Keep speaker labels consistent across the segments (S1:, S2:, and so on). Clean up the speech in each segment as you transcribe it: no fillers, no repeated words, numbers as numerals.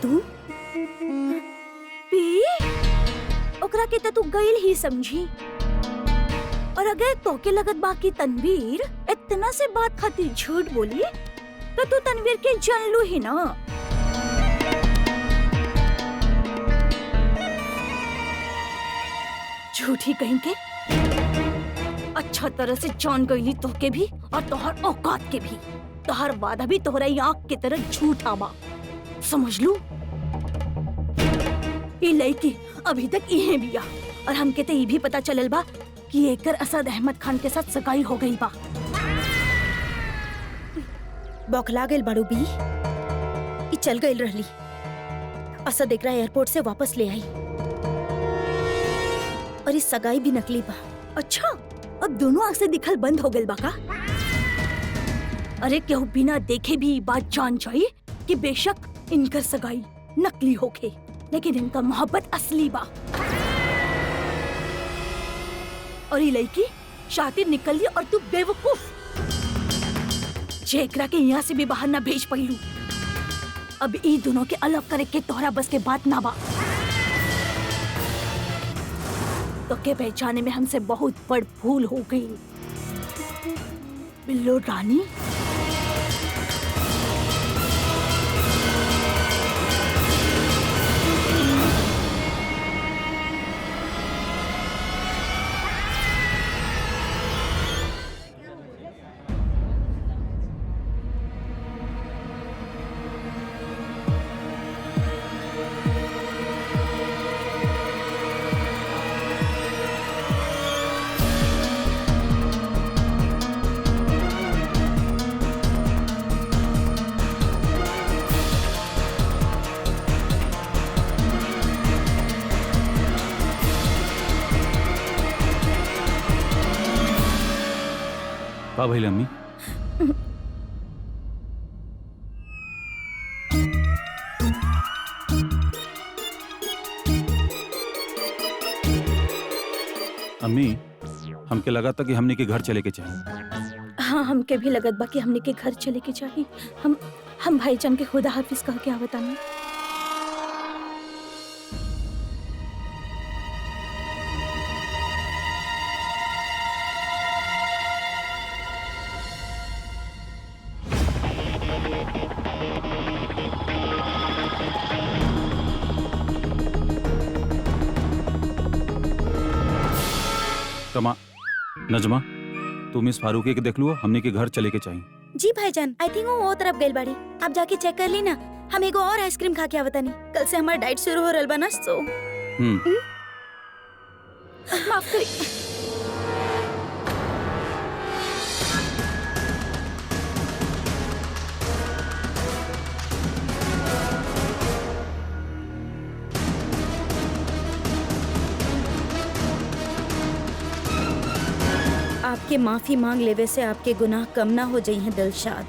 S1: तू ओकरा के तू गइल ही समझी। और अगर तोके लगत बाकी तनवीर इतना से बात खातिर झूठ बोली तो तू तनवीर के जान लू ही ना। झूठी कहीं के अच्छा तरह से जान गईली तोके भी और तोहर औकात के भी। तोहर वादा भी तोहरा आँख की तरह झूठा बा, समझ लू। ये लड़की अभी तक इहे बिया और हमके तो ये भी पता चलल बा कि एकर असद अहमद खान के साथ सगाई हो गई बा।
S2: बौखला गइल बड़ू बी, ई चल गइल रहली। असद एकरा एयरपोर्ट से वापस ले आई और इस सगाई भी नकली बा।
S1: अच्छा, अब दोनों आँख से दिखल बंद हो गइल बा का? अरे केहू बिना देखे भी बात जान जाई कि बेशक इनकर सगाई नकली होके लेकिन इनका मोहब्बत असली बा। और ये लड़की शातिर निकली और तू बेवकूफ जेकरा के यहाँ से भी बाहर ना भेज पाइलू। अब ई दोनों के अलग करे के तोहरा बस के बात ना बा। तो के पहचाने में हमसे बहुत बड़ भूल हो गई। बिल्लो रानी,
S3: का भइल अम्मी? अम्मी, हमके लगा था कि हमने के घर चले के चाहिए।
S1: हाँ हमके भी लगत बा कि हमने के घर चले के चाहिए। हम भाईजान के खुदा हाफिज कह के आवत आनी।
S3: कमा नजमा, तू मिस फारूकी के देख लो, हमने के घर चले के चाहिए।
S2: जी भाईजान, आई थिंक वो तरफ गइल बाड़ी। आप जाके चेक कर ली ना। हम एगो और आइसक्रीम खा के आवतानी। कल से हमारा डाइट शुरू हो रहल बा ना, सो
S1: माफ करी।
S2: आपके माफी मांग लेवे से आपके गुनाह कम ना हो जाई हैं दिलशाद।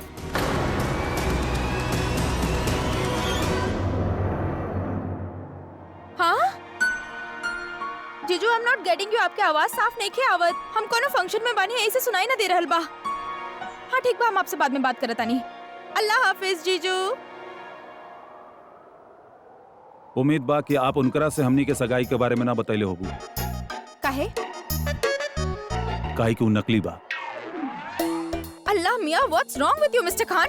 S4: हाँ जीजू, I am not getting you. आपके आवाज साफ नहीं खे आवत। हम कोनो फंक्शन में बानी, ऐसे सुनाई ना दे रहल बा। हाँ ठीक बा, हम आपसे बाद में बात करत आनी। अल्लाह हाफिज जीजू।
S3: उम्मीद बा कि आप उनकरा से हमनी के सगाई के बारे में ना बतैले होगू।
S4: काहे?
S3: काहे कि उ नकली बा।
S4: अल्लाह मियां, what's wrong with you mister Khan?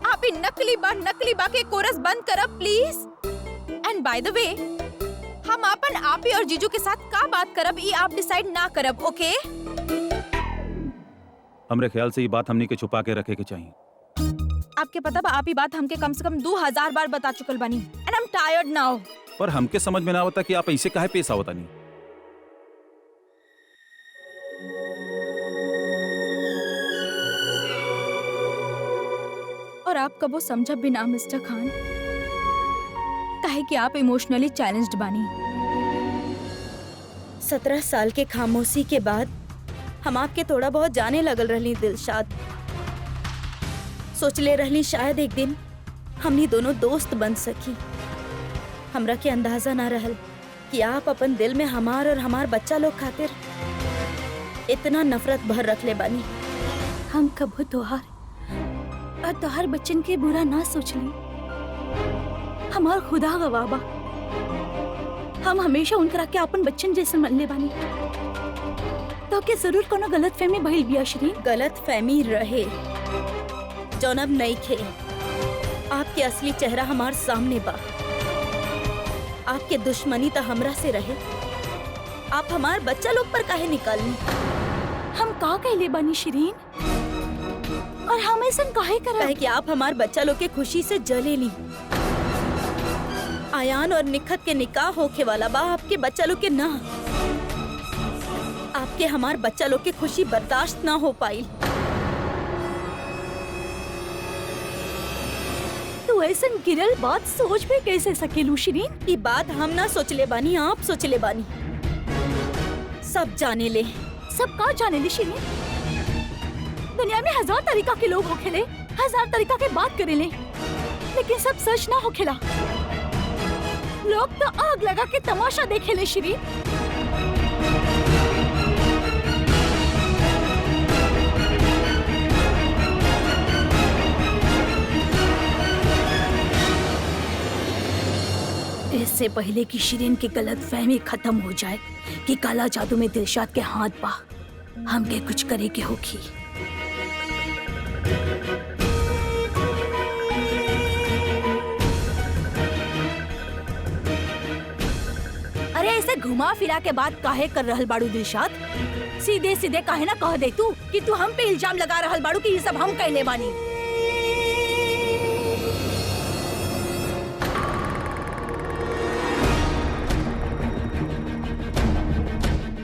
S4: आप इन नकली बा के कोरस बंद करब please. And by the way, हम अपन आपी और जीजू के साथ का बात करब ई आप डिसाइड ना करब, ओके?
S3: हमरे ख्याल से ये बात हमनी के छुपा के रखे के चाहिए।
S4: आपके पता बा, आप ही बात हमके कम से कम 2000 बार बता चुकल बानी। एंड आई एम टायर्ड नाउ।
S3: पर हमके समझ में ना आवता कि आप ऐसे काहे पेश आवता नहीं।
S4: और आप कबो समझब भी ना मिस्टर खान, काहे कि आप इमोशनली चैलेंज्ड बानी।
S2: 17 साल के खामोशी के बाद हम आपके थोड़ा बहुत जाने लगल रहली दिलशाद। सोचले रहली शायद एक दिन हमनी दोनों दोस्त बन सकी। हमरा के अंदाजा ना रहल कि आप अपन दिल में हमार और हमार बच्चा लोग खातिर इतना नफरत भर रख ले बानी।
S1: हम कबो तोहार और तोहार बच्चन के बुरा ना सोचली। हमार खुदा गवाबा, हम हमेशा उनकरा के अपन बच्चन जैसे मनले बानी। तो के जरूर कोनो गलत फहमी भइल बिया श्रीन।
S2: गलत फहमी रहे जौन अब नहीं खे। आपके असली चेहरा हमार सामने बा। आपके दुश्मनी तो हमरा से रहे। आप हमार बच्चा लोग पर काहे निकालनी?
S1: हम का कहले बानी श्रीन? और हम ऐसा काहे
S2: काहे
S1: करब?
S2: कि आप हमार बच्चा लोग के खुशी से जले ली। आयान और निखत के निकाह होके वाला बा, आपके बच्चा लोग के ना। आपके हमार बच्चा लोग के खुशी बर्दाश्त ना हो पाई।
S1: तू ऐसा गिरल बात सोच भी कैसे सकेलू श्रीन?
S2: ये बात हम ना सोचले बानी, आप सोचले बानी। सब जाने ले।
S1: सब का जाने ली श्रीन? दुनिया में हजार तरीका के लोग होखेले, हजार तरीका के बात करेले, लेकिन सब सच ना होखेला। लोग तो आग लगा के तमाशा देखेले श्रीन। इससे पहले कि शिरीन की गलत फहमी खत्म हो जाए कि काला जादू में दिलशाद के हाथ बा, हमके कुछ करे के होगी। अरे ऐसे घुमा फिरा के बात काहे कर रहल बाड़ू दिलशाद? सीधे सीधे काहे ना कह दे तू कि तू हम पे इल्जाम लगा रहल बाड़ू कि ये सब हम कहले बानी।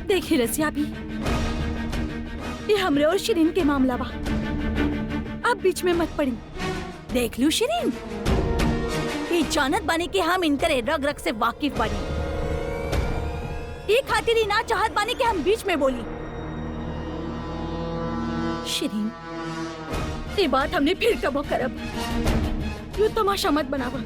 S1: देखी रसिया भी, ये हमरे और शिरीन के मामला बा। आप बीच में मत पड़ी। देख लू शिरीन, ये जानत बानी कि हम इनकरे रग रग से वाकिफ बानी। ये खातिर ही ना चाहत बानी कि हम बीच में बोली। शिरीन, ये बात हमने फिर कबो करब। यू तमाशा मत बनावा।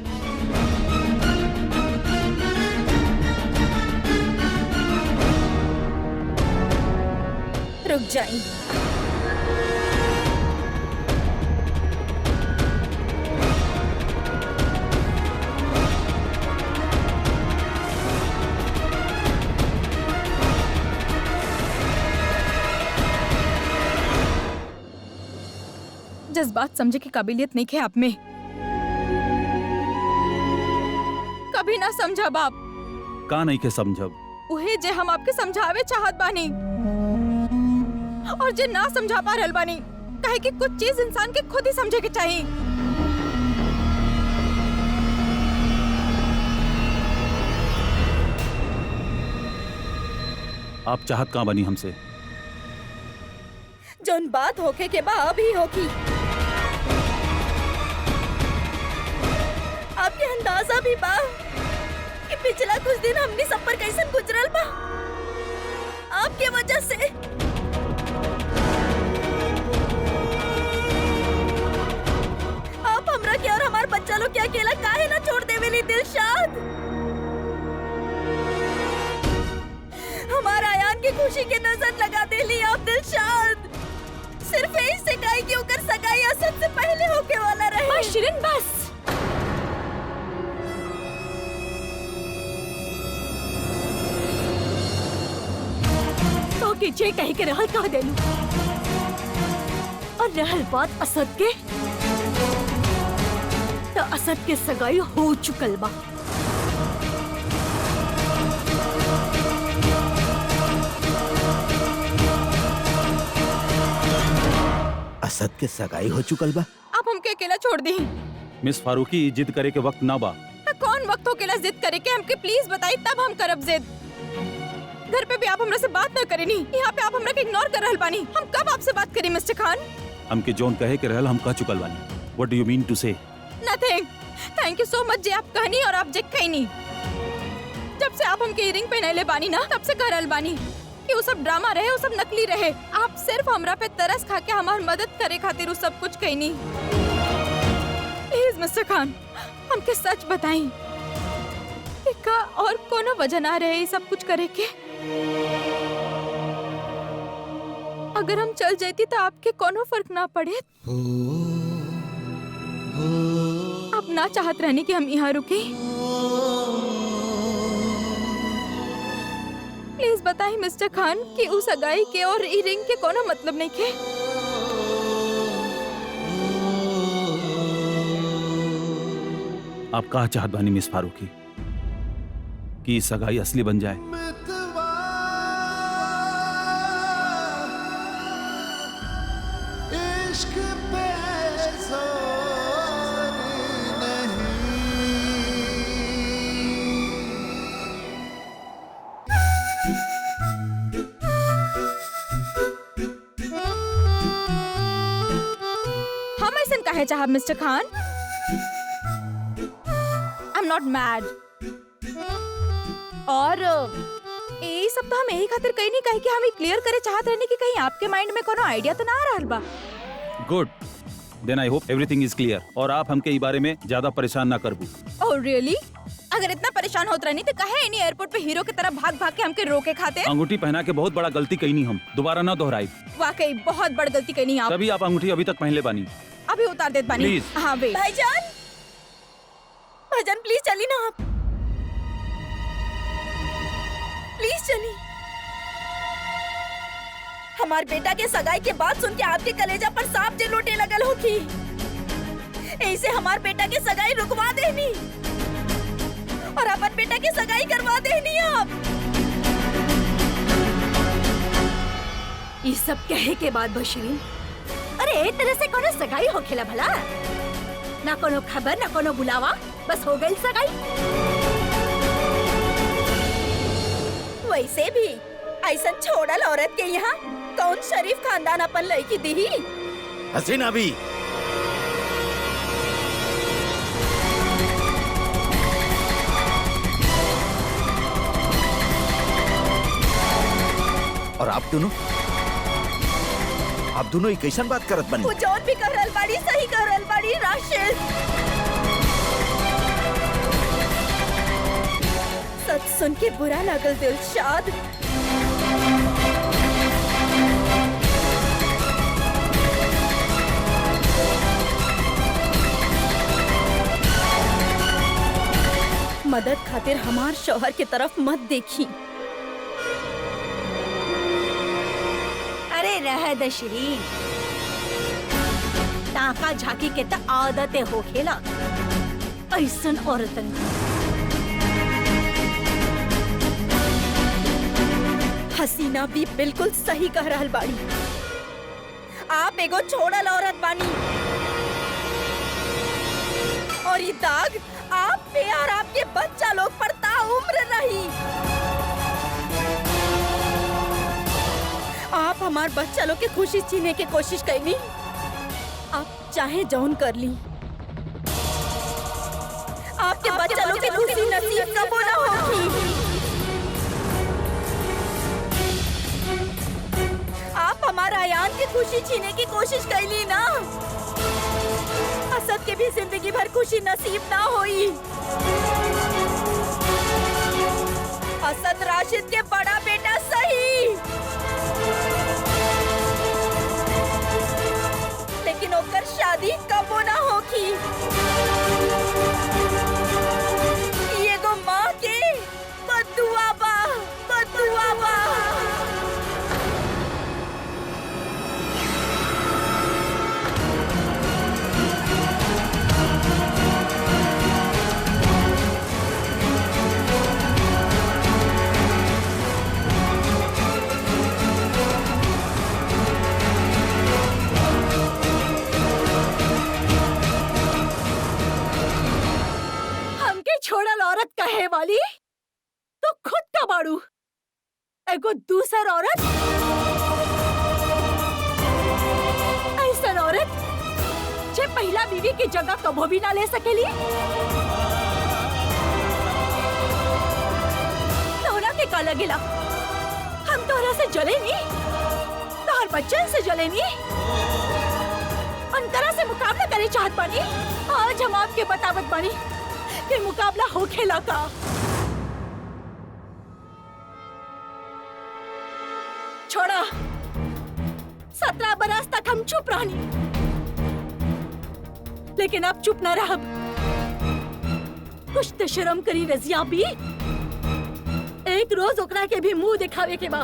S2: रुक जाई।
S4: जज्बात समझे की काबिलियत नहीं है आप में। कभी ना समझा बाप।
S3: का नहीं के समझब?
S4: उहे जे हम आपके समझावे चाहत बानी और जे ना समझा पा रहल बानी। काहे कि कुछ चीज इंसान के खुद ही समझे के चाहिए।
S3: आप चाहत का बनी हमसे?
S2: जौन बात होके के बा अभी होकी। आपके अंदाजा भी बा कि पिछला कुछ दिन हमने सब पर कैसन गुजरल बा आपके वजह से। आप हमरा के और हमार बच्चा लोग के अकेला काहे ना छोड़ देवेली दिलशाद? हमारा आयान की खुशी के नजर लगा देली आप दिलशाद। सिर्फ यही सगाई की होकर सगाई असद से पहले होके वाला रहे।
S1: बस शिरीन बस। तो कि जे कहे के रहल कह देलू। और रहल बात असद के, तो असद के सगाई हो चुकल बा।
S5: असद के सगाई हो चुकल बा।
S4: आप हमके अकेला छोड़ दी।
S3: मिस फारूकी जिद करे के वक्त ना बा।
S4: कौन वक्त हो अकेला जिद करे के हमके प्लीज बताई, तब हम करब जिद। घर पे भी आप हमरा से बात ना करे नी। यहाँ पे आप हमरा के इग्नोर कर रहल बानी। हम कब आपसे बात करी मिस्टर खान?
S3: हमके जोन कहे के रहल हम कह चुकल बानी। What do you mean to say?
S4: Nothing. Thank you so much जे आप कहनी और आप जे कहनी। जब से आप हमके इयरिंग पहनले बानी ना, तब से कह रहल बानी कि वो सब ड्रामा रहे, वो सब नकली रहे। आप सिर्फ हमरा पे तरस खा के हमार मदद करे खातिर वो सब कुछ कही नहीं। प्लीज मिस्टर खान, हमके सच बताई का और कोनो वजह ना रहे ये सब कुछ करे के। अगर हम चल जाती तो आपके कोनो फर्क ना पड़े। आप ना चाहत रहने कि हम यहाँ रुके। प्लीज बताइए मिस्टर खान कि उस सगाई के और ई रिंग के कोनो मतलब नहीं के।
S3: आप कहा चाहत बानी मिस फारूकी कि सगाई असली बन जाए?
S4: हम ऐसा कहे चाहब mister Khan. I am not mad. और ये सब तो हम यही खातिर कहीं नहीं कहे कि हम क्लियर करे चाहत रहने की कहीं आपके माइंड में कोनो आइडिया तो ना आ रहल बा।
S3: Good, then I hope everything is clear और आप हमके ई बारे में ज्यादा परेशान ना करबू।
S4: Oh really? अगर इतना परेशान होत रहनी तो कहे इन्हीं एयरपोर्ट पे हीरो की तरह भाग भाग के हमके रोके खाते।
S3: अंगूठी पहना के बहुत बड़ा गलती कही नहीं, हम दोबारा ना दोहराई।
S4: वाकई बहुत बड़ी गलती कही आप।
S3: तभी आप अंगूठी अभी तक पहन ले बानी।
S4: अभी उतार देत बानी।
S3: Please.
S4: हाँ वेट।
S2: भाईजान, भाईजान प्लीज चली ना आप, प्लीज चली। हमार बेटा के सगाई के बाद सुन के आपके कलेजा पर सांप जे लोटे लगल होगी। ऐसे हमार बेटा के सगाई रुकवा देनी और अपन बेटा की सगाई करवा देनी आप।
S1: ये सब कहे के बाद बशरीन, अरे एक तरह से कोनो सगाई होखेला भला? ना कोनो खबर ना कोनो बुलावा, बस हो गई सगाई।
S2: वैसे भी ऐसा छोड़ल औरत के यहाँ कौन शरीफ खानदान अपन लड़की दी?
S5: हसीना भी और आप दोनों एक कैसन बात करत बनी?
S2: वो जौन भी कर रहल बाड़ी सही कर रहल बाड़ी राशिद। सच सुन के बुरा लागल दिलशाद। मदद खातिर हमार शौहर की तरफ मत देखी।
S1: अरे रह द शरीन, ताका झाकी के त आदतें होखेला ऐसन औरतन।
S2: हसीना भी बिल्कुल सही कह रहल बाड़ी। आप एगो छोड़ल औरत बानी और ये दाग आप पे और आपके बच्चा लोग पर ताउम्र रही। आप हमार बच्चा लोग के खुशी छीने की कोशिश कईनी। आप चाहे जौन कर ली, आपके बच्चा लोग की खुशी नसीब कबो ना होगी। आप हमारा आयान की खुशी छीने की कोशिश कईली ना। असद के भी जिंदगी भर खुशी नसीब ना होई। असद राशिद के बड़ा बेटा सही, लेकिन ओकर शादी कबो ना होगी। ये गो माँ के बदुआ बा, बदुआ बा।
S1: छोड़ल औरत कहे वाली तो खुद का बाड़ू एगो दूसर औरत। ऐसन औरत जे पहला बीवी की जगह कबो भी ना ले सकेली। तोरा के का लगेला हम तो तरह से जले नहीं, तार बच्चन से जले नहीं, अंतरा से मुकाबला करे चाहत बानी। आज हम आपके बतावत बानी कि मुकाबला हो खेला का। छोड़ा, 17 बरस तक हम चुप रहनी, लेकिन अब चुप न रह। कुछ तो शर्म करी रजिया भी। एक रोज ओकरा के भी मुंह दिखावे के बा।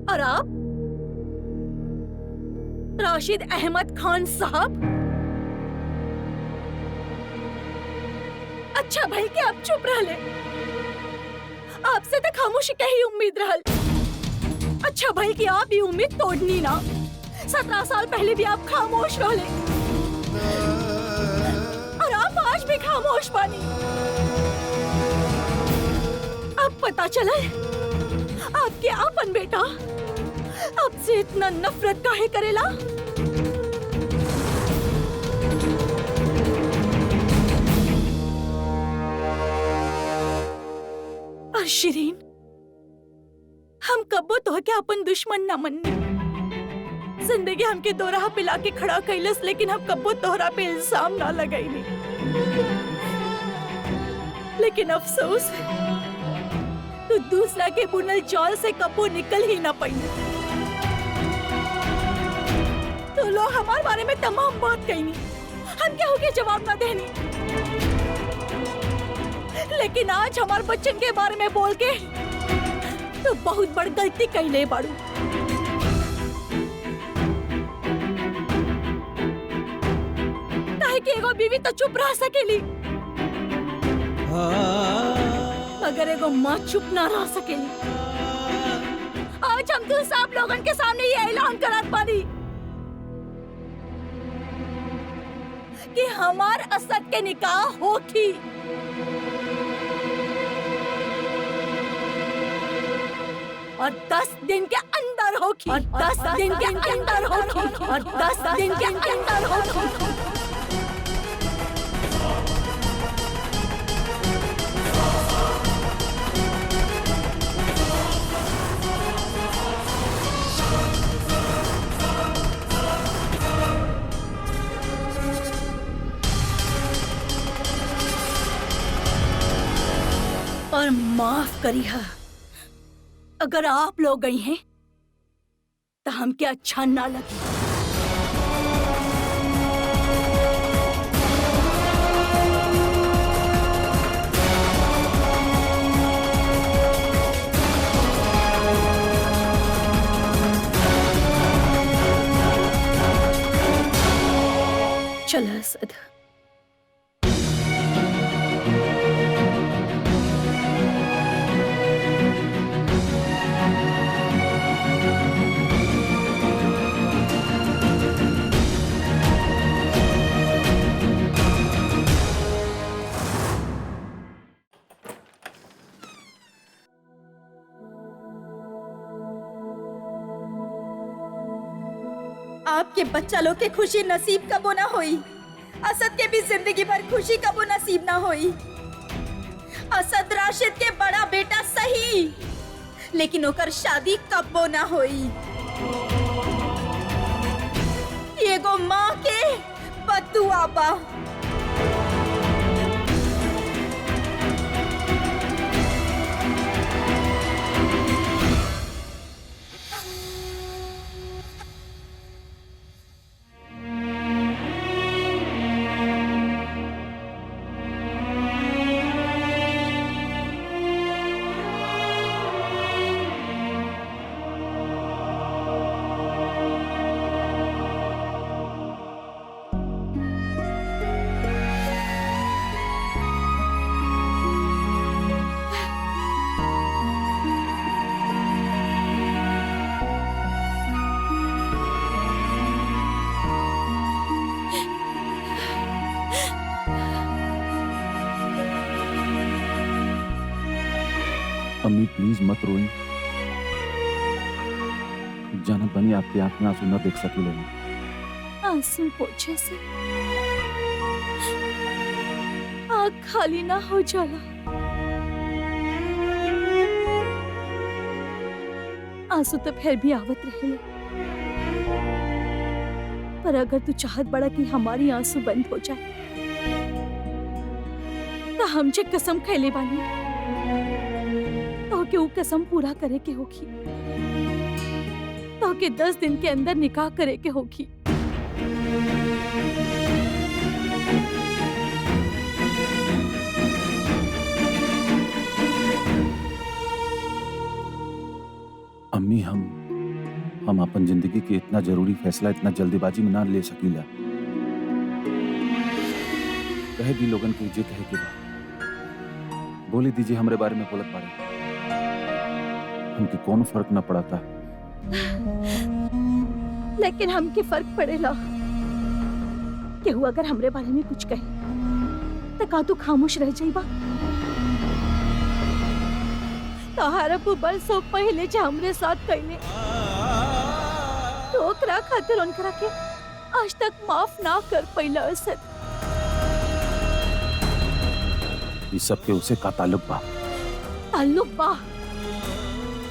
S1: और आप राशिद अहमद खान साहब, अच्छा भाई कि आप चुप रह ले। आपसे तो खामोशी का ही उम्मीद रहल। अच्छा भाई कि आप ये उम्मीद तोड़नी ना। 17 साल पहले भी आप खामोश रहे और आप आज भी खामोश बानी। अब पता चला आपके आपन बेटा आपसे इतना नफरत काहे करेला। और शिरीन, हम कब्बो तो क्या अपन दुश्मन ना मनने। जिंदगी हमके दो राह पे लाके खड़ा कैलस, लेकिन हम कब्बो तोहरा पे इल्जाम ना लगाईनी। लेकिन अफसोस तू दूसरा के बुनल जाल से कब्बो निकल ही ना पाई। तो लोग हमारे बारे में तमाम बात कहनी, हम क्या हो गए जवाब ना देनी। लेकिन आज हमारे बच्चन के बारे में बोल के तो बहुत बड़ी गलती कैले बाड़ू। काहे कि एगो बीवी तो चुप रह सकेली, मगर एगो माँ चुप ना रह सकेली। आज हम तो सब लोगन के सामने ये ऐलान करत बानी कि हमार असद के निकाह होखी। और 10 दिन के अंदर होगी, और 10 दिन के अंदर होगी, और 10 दिन के अंदर होगी। और माफ करिए अगर आप लोग गई हैं तो हमके अच्छा ना लगे। चला असद,
S2: आपके बच्चा लोग के खुशी नसीब कबो ना होई। असद के भी जिंदगी भर खुशी कबो नसीब ना होई। असद राशिद के बड़ा बेटा सही, लेकिन ओकर शादी कबो ना होई। एगो माँ के बददुआ बा।
S3: अम्मी प्लीज मत रोई। जानत बनी आपके आंख में आंसू न देख सकी।
S1: आंसू पोछे से आँख खाली ना हो जाला। आंसू तो फिर भी आवत रहे, पर अगर तू चाहत बड़ा कि हमारी आंसू बंद हो जाए तो हमसे कसम खैले बानी तो के वो कसम पूरा करे के होगी, तो के 10 दिन के अंदर निकाह करे के होगी।
S3: अम्मी, हम अपन जिंदगी के इतना जरूरी फैसला इतना जल्दीबाजी में ना ले सकीला। कहे दी लोगन के जे कहे के बा बोले दीजिए, हमरे बारे में बोलत बारे हमके कौन फर्क ना पड़ता।
S1: लेकिन हमके फर्क पड़ेला। केहू अगर हमरे बारे में कुछ कहे तो का तू खामोश रह जाइबा? तोहार अबू बरसों पहले जो हमरे साथ कइले तो ओकरा खातिर उनकरा के आज तक माफ ना कर पैला असद।
S3: इस सब के उसे का ताल्लुक बा?
S1: ताल्लुक बा।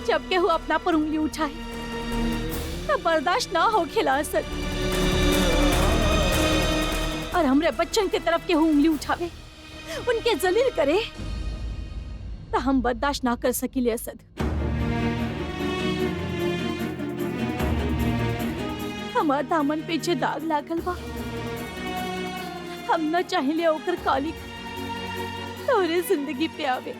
S1: जब केहू अपना पर उंगली उठाए तब बर्दाश्त ना हो खेला असद, और हमरे बच्चन की तरफ केहू उंगली उठावे उनके जलील करे तो हम बर्दाश्त ना कर सकीले असद। हमार दामन पे जे दाग लागल बा, हम न चाहिले ओकर कालिक तोरे जिंदगी पे आवे।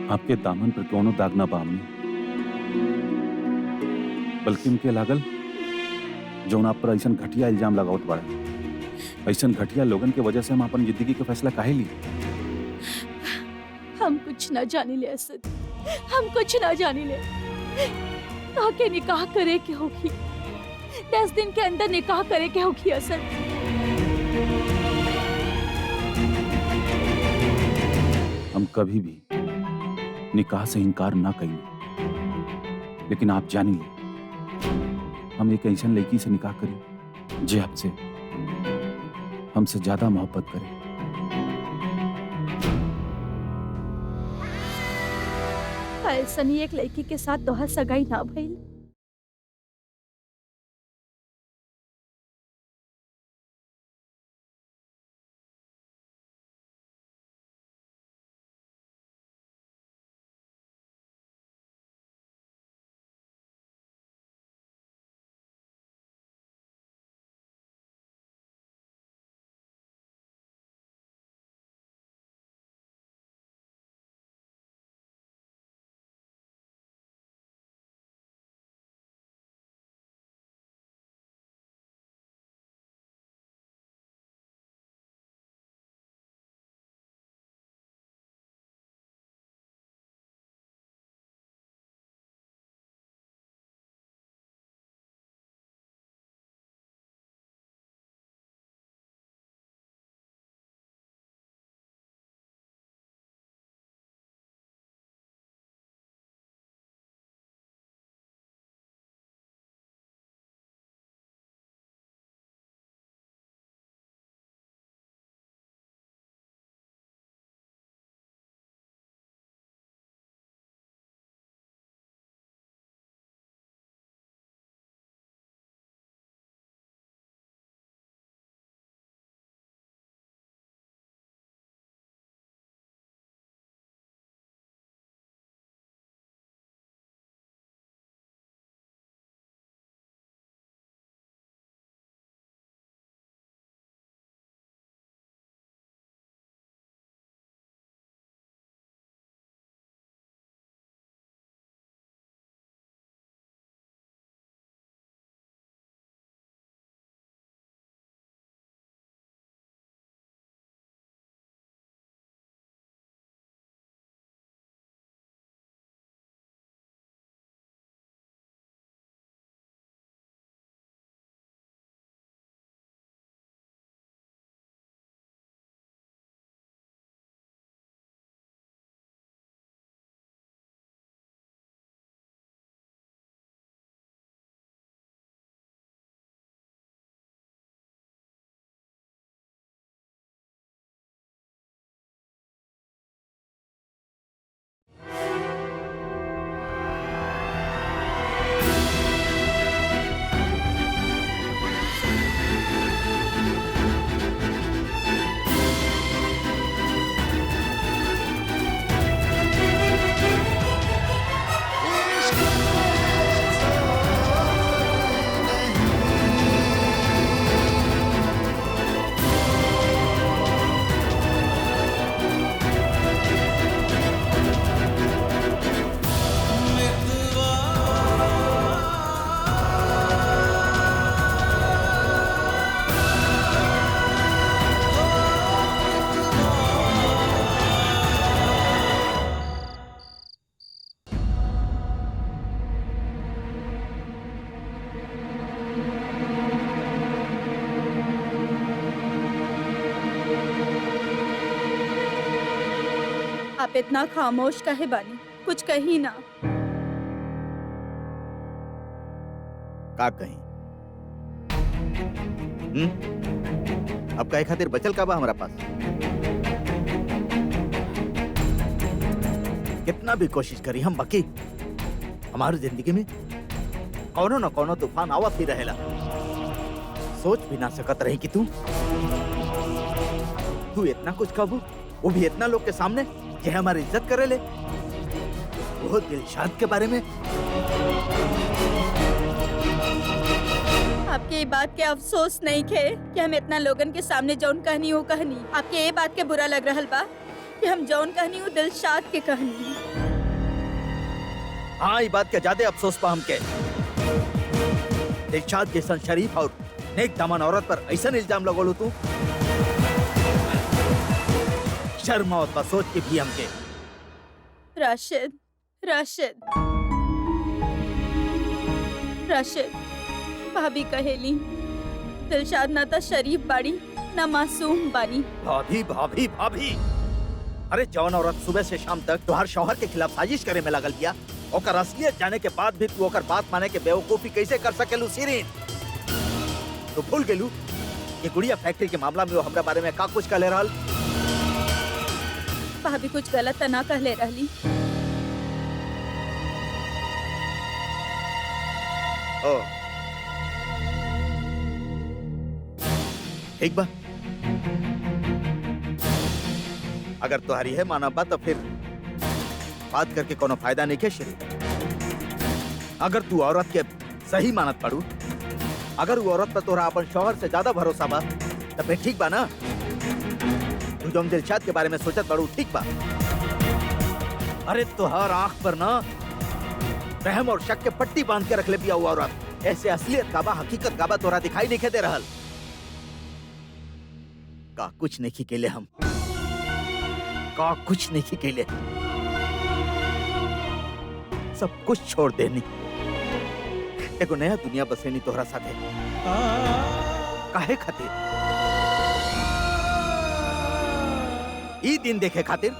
S3: आपके दामन पर कोनो दाग ना बा अम्मी, बल्कि उनके लागल जौन आप पर ऐसा घटिया इल्जाम लगावत बाड़े। ऐसा घटिया लोगन के वजह से हम अपन जिंदगी के फैसला काहे ली?
S1: हम कुछ न जानी ले असद, हम कुछ न जानी ले। ताके निकाह करे के होगी, 10 दिन के अंदर निकाह करे के होगी असद।
S3: हम कभी भी निकाह से इनकार ना करेंगे, लेकिन आप जानी ले हम एक ऐसा लड़की से निकाह करी जे आपसे हमसे ज्यादा मोहब्बत करे।
S1: ऐसा नहीं एक लड़की के साथ तोहर सगाई ना भइल।
S2: आप इतना खामोश काहे बानी? कुछ कही ना।
S5: का कहीं अब कहे खातिर बचल का बा हमारा पास? कितना भी कोशिश करी हम बाकी हमारी जिंदगी में कौनो न कौनो तूफान आवत ही रहेला। सोच भी ना सकत रही कि तू इतना कुछ कहबू, वो भी इतना लोग के सामने जे हमारी इज्जत करे ले, वो दिलशाद के बारे में।
S2: आपके ये बात के अफसोस नहीं खे कि हम इतना लोगन के सामने जौन कहनी वो कहनी। आपके ये बात के बुरा लग रहल बा कि हम जौन कहनी वो दिलशाद के कहनी।
S5: हाँ, ये बात के ज्यादा अफसोस पा हमके। दिलशाद जैसन शरीफ और नेक दामन औरत पर ऐसा इल्जाम लगोलू तू, शर्म आवत बा सोच के भी हमके।
S2: राशिद, राशिद, राशिद, भाभी कहेली दिलशाद ना तो शरीफ बाड़ी ना मासूम बानी।
S5: भाभी भाभी भाभी, अरे जौन औरत सुबह से शाम तक तुहार शौहर के खिलाफ साजिश करे में लगल बिया, ओकर असलियत जाने के बाद भी तू ओकर बात माने के बेवकूफी कैसे कर सकेलू सीरीन? तू भूल गेलू ये गुड़िया फैक्ट्री के मामला में वो हमरा बारे में का कुछ कहले रहल?
S2: भाभी कुछ गलत तो ना कहले रहली।
S5: ओ ठीक बा, अगर तुम्हारी है माना बा तो फिर बात करके कोनो फायदा नहीं के श्री। अगर तू औरत के सही मानत पड़ू, अगर वो औरत पर तोरा अपन शौहर से ज्यादा भरोसा बा तो फिर ठीक बा ना। तू जो दिलशाद के बारे में सोचत पड़ू ठीक बा। अरे तुहार आंख पर ना रहम और शक के पट्टी बांध के रख ले पिया हुआ औरत। ऐसे असलियत का बा, हकीकत का बा तोरा दिखाई नहीं दे रहल। का कुछ नहीं केले हम, का कुछ नहीं केले, सब कुछ छोड़ देनी, एगो नया दुनिया बसेनी तोहरा साथे। काहे खातिर? ई दिन देखे खातिर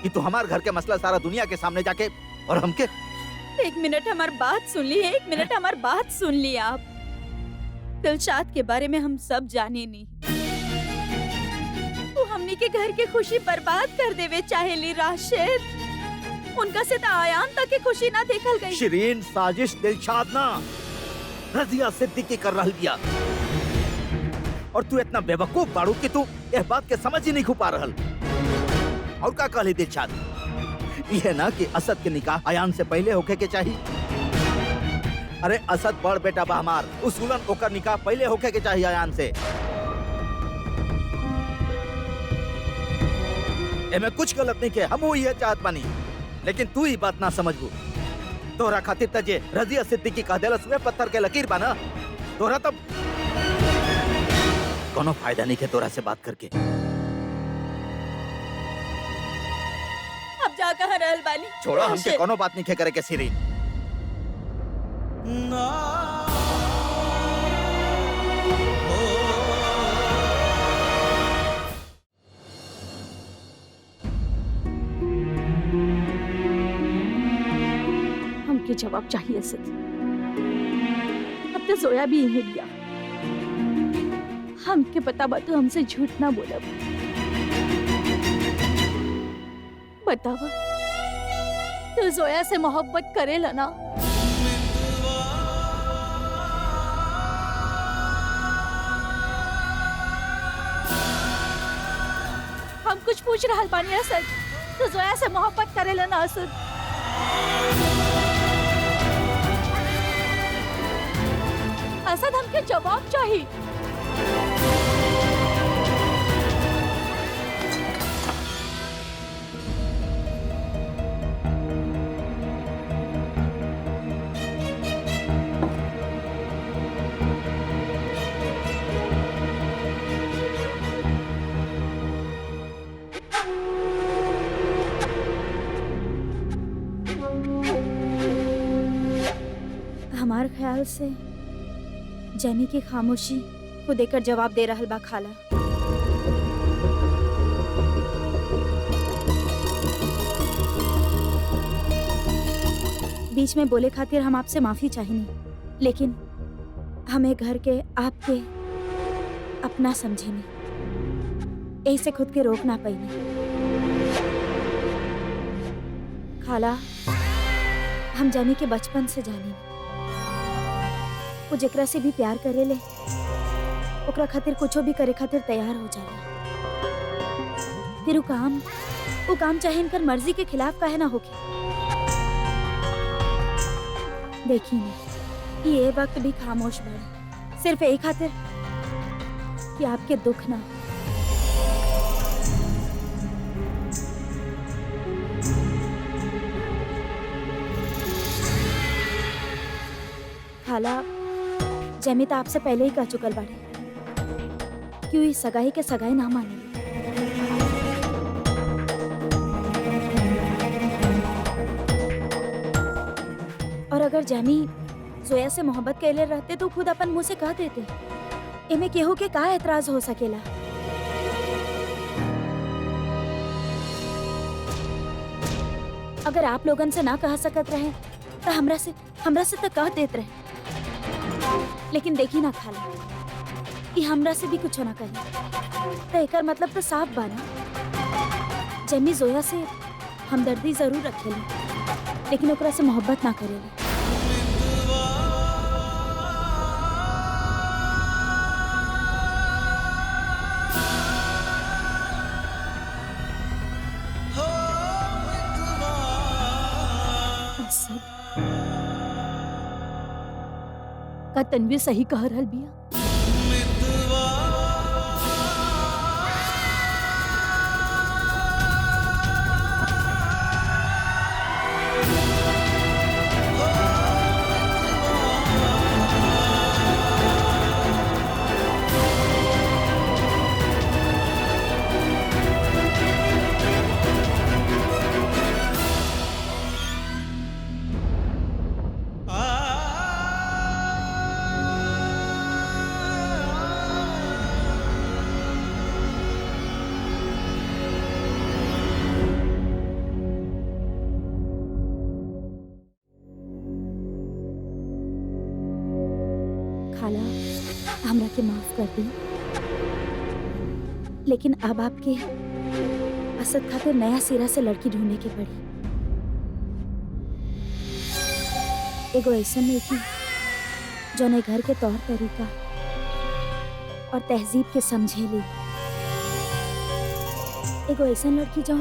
S5: कि तू हमार घर के मसला सारा दुनिया के सामने जाके और हमके।
S2: एक मिनट हमारी बात सुन ली, एक मिनट हमारी बात सुन ली। आप दिलशाद के बारे में हम सब जाने नहीं। वो हमनी के घर के खुशी बर्बाद कर देवे चाहेली राशिद। उनका से आयान तक की खुशी ना देखल गई।
S5: शिरीन, साजिश दिलशाद ना रजिया सिद्दीकी कर रही दिया, और तू इतना बेवकूफ बाड़ू कि तू यह बात के समझ ही नहीं खो पा रहल। और का कहली दिलशाद? यह ना कि असद के निकाह आयान से पहले होके के चाहिए। अरे असद बड़ बेटा बा हमार, उसूलन ओकर निकाह पहले होके के चाहिए आयान से। एमे कुछ गलत नहीं के, हम ये चाहत बानी, लेकिन तू ही बात ना समझबू। तोहरा खातिर तजे रजिया सिद्दीकी कह देलस वे पत्थर के लकीर बाना। तोहरा तब कोनो फायदा नहीं के तोरा से बात करके।
S2: अब जा कहाँ रहल बानी?
S5: छोड़ो, हमके कोनो बात नहीं के करे के सिरी।
S1: हमके जवाब चाहिए असद। अब तो जोया भी यही दिया। हमके पता बा तू हमसे झूठ ना बोलब। बतावा तू जोया से मोहब्बत करेला ना? हम कुछ पूछ रहल बानी असद। तू जोया से मोहब्बत करेला ना असद? असद हमके जवाब चाहिए।
S2: हमारे ख्याल से जेनी की खामोशी को देकर जवाब दे रहल बा खाला। बीच में बोले खातिर हम आपसे माफी चाहिए, लेकिन हमें घर के आपके अपना समझे नहीं, ऐसे खुद के रोक ना पाई। खाला, हम जानी के बचपन से जानी, वो जेकरा से भी प्यार करे ले ओकरा खातिर कुछो भी करे खातिर तैयार हो जाए। फिर वो काम चाहे इनकर मर्जी के खिलाफ काहे ना होके। देखिए ये वक्त भी खामोश बड़े, सिर्फ यही खातिर कि आपके दुख ना। खाला, जमिता आपसे पहले ही कह चुकल बाड़े क्यों इस सगाई के सगाई ना माने। और अगर जैमी जोया से मोहब्बत कैले रहते तो खुद अपन मुंह से कह देते, इमे केहू के का एतराज हो सकेला। अगर आप लोगन से ना कह सकत रहे तो हमरा से तो कह देत रहे। लेकिन देखी ना खाला, कि हमरा से भी कुछ ना कहे तो एकर मतलब तो साफ बाना, जैमी जोया से हमदर्दी जरूर रखेली, लेकिन ओकरा से मोहब्बत ना करेली।
S1: का तन्वीर सही कह रहल बिया?
S2: खाला, हमरा के माफ कर दी, लेकिन अब आपके असद खातिर नया सिरा से लड़की ढूंढने की पड़ी। एगो ऐसा लड़की जो ने घर के तौर तरीका और तहजीब के समझे ली। एगो ऐसा लड़की जो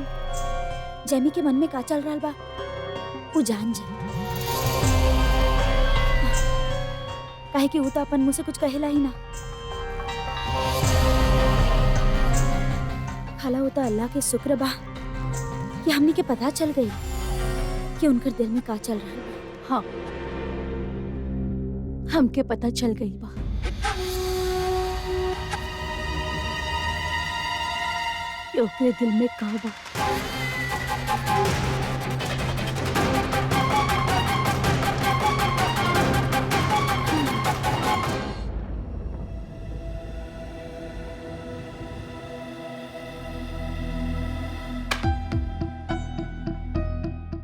S2: जैमी के मन में का चल रहा बा वो जान जाए, काहे कि वो तो अपन मुझसे कुछ कहेला ही ना। खाला, वो तो अल्लाह के शुक्र बा कि हमनी के पता चल गई कि उनकर दिल में का चल रहा है।
S1: हाँ, हमके पता चल गई बा। कि ओकरे दिल में का बा।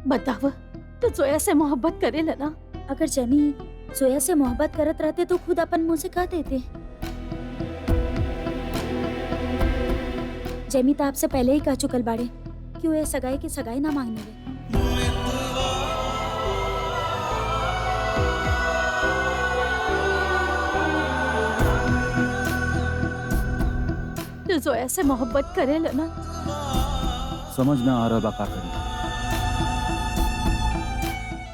S1: बताव, तो जोया से मोहब्बत करे ना?
S2: अगर जमी जोया से मोहब्बत करत रहते तो खुद अपन मुंह से कह देते। जमी तो आपसे पहले ही कह चुकल बाड़े कि वो सगाई की सगाई ना मांगने ले।
S1: तो जोया से मोहब्बत करे ना?
S3: समझ ना आ रहा बा का करी।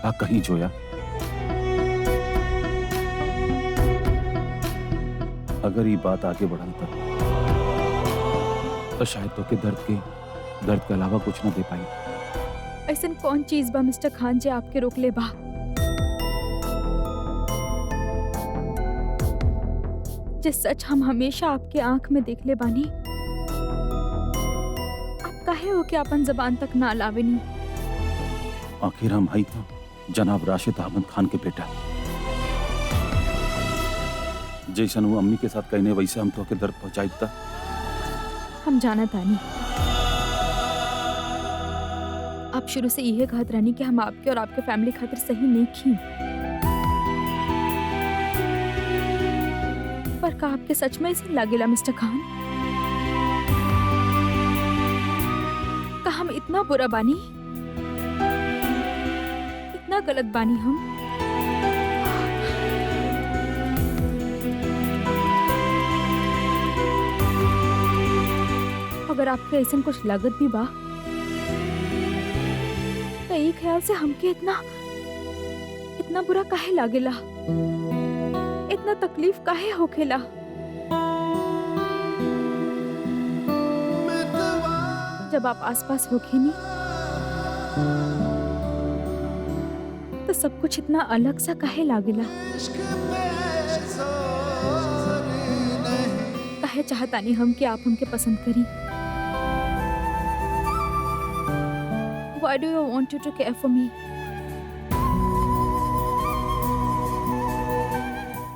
S3: आ कहीं जोया अगर ये बात आगे बढ़ल तो शायद तो के दर्द के अलावा कुछ ना दे पाई।
S1: ऐसा कौन चीज बा मिस्टर खान जे आपके रोक ले बा? जिस सच हम हमेशा आपके आंख में देख ले बानी, आप काहे हो कि अपन जबान तक ना लावेनी?
S3: आखिर हम हई था जनाब राशिद अहमद खान के बेटा। जैसन वो अम्मी के साथ कहने वैसे हम तो के दर्द पहुंचाई था।
S1: हम जाना तानी
S4: आप शुरू से यह कहत रहनी कि हम आपके और आपके फैमिली खातिर सही नहीं खी, पर का आपके सच में ऐसे लागेला मिस्टर खान? का हम इतना बुरा बानी, इतना गलत बानी हम? अगर आपके ऐसा कुछ लागत भी बा तो एक ख्याल से हमके इतना बुरा काहे लागेला, इतना तकलीफ काहे होखेला? जब आप आसपास होखे नी तो सब कुछ इतना अलग सा काहे लागेला? काहे चाहतानी हम कि आप हमके पसंद करी? Why do you want you to care for me?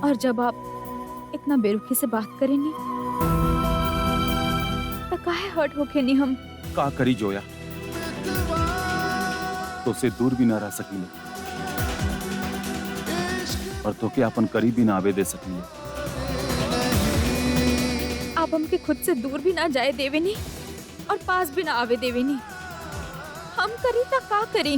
S4: और जब आप इतना बेरुखी से बात करें नी तो काहे हर्ट होके नी हम?
S3: का करी जोया, तो से दूर भी ना रह सकीले और तो के अपन करीब भी ना आवे दे सकीले।
S4: आप हमके खुद से दूर भी ना जाए देवे नी और पास भी ना आवे देवे नी। हम करी ता का करी?